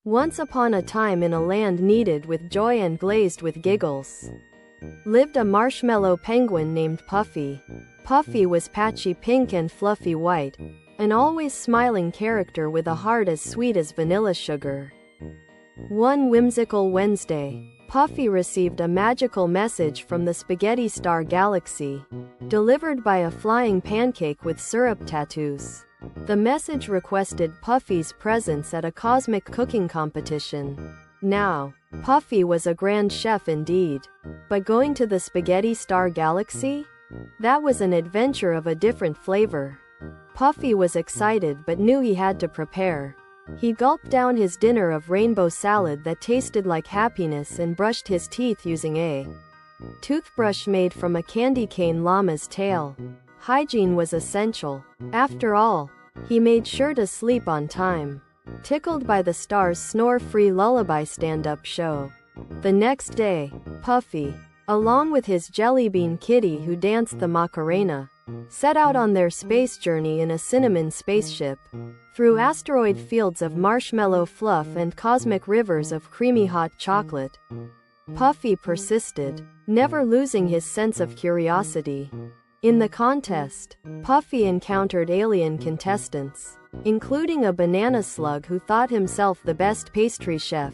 Once upon a time in a land kneaded with joy and glazed with giggles, lived a marshmallow penguin named Puffy. Puffy was patchy pink and fluffy white, an always smiling character with a heart as sweet as vanilla sugar. One whimsical Wednesday, Puffy received a magical message from the Spaghetti Star Galaxy, delivered by a flying pancake with syrup tattoos. The message requested Puffy's presence at a cosmic cooking competition. Now, Puffy was a grand chef indeed. But going to the Spaghetti Star Galaxy? That was an adventure of a different flavor. Puffy was excited but knew he had to prepare. He gulped down his dinner of rainbow salad that tasted like happiness and brushed his teeth using a toothbrush made from a candy cane llama's tail. Hygiene was essential. After all, he made sure to sleep on time. Tickled by the star's snore-free lullaby stand-up show. The next day, Puffy, along with his jellybean kitty who danced the Macarena, set out on their space journey in a cinnamon spaceship, through asteroid fields of marshmallow fluff and cosmic rivers of creamy hot chocolate. Puffy persisted, never losing his sense of curiosity. In the contest, Puffy encountered alien contestants, including a banana slug who thought himself the best pastry chef,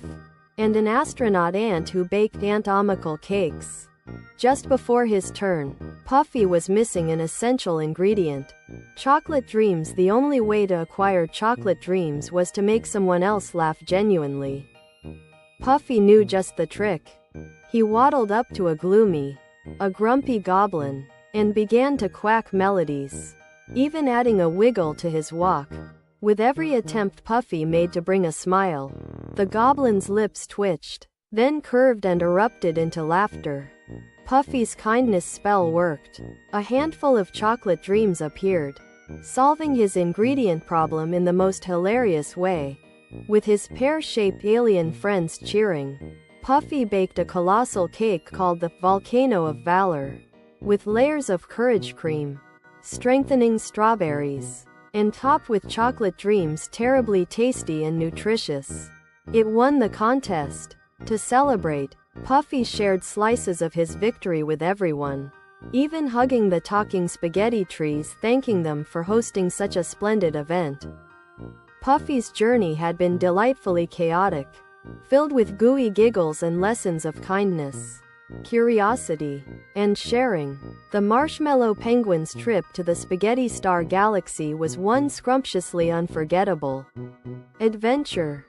and an astronaut ant who baked anatomical cakes. Just before his turn, Puffy was missing an essential ingredient. Chocolate dreams. The only way to acquire chocolate dreams was to make someone else laugh genuinely. Puffy knew just the trick. He waddled up to a grumpy goblin, and began to quack melodies, even adding a wiggle to his walk. With every attempt Puffy made to bring a smile, the goblin's lips twitched, then curved and erupted into laughter. Puffy's kindness spell worked. A handful of chocolate dreams appeared, solving his ingredient problem in the most hilarious way. With his pear-shaped alien friends cheering, Puffy baked a colossal cake called the Volcano of Valor, with layers of courage cream, strengthening strawberries, and topped with chocolate dreams terribly tasty and nutritious. It won the contest. To celebrate, Puffy shared slices of his victory with everyone, even hugging the talking spaghetti trees, thanking them for hosting such a splendid event. Puffy's journey had been delightfully chaotic, filled with gooey giggles and lessons of kindness, curiosity, and sharing. The Marshmallow Penguin's trip to the Spaghetti Star Galaxy was one scrumptiously unforgettable adventure.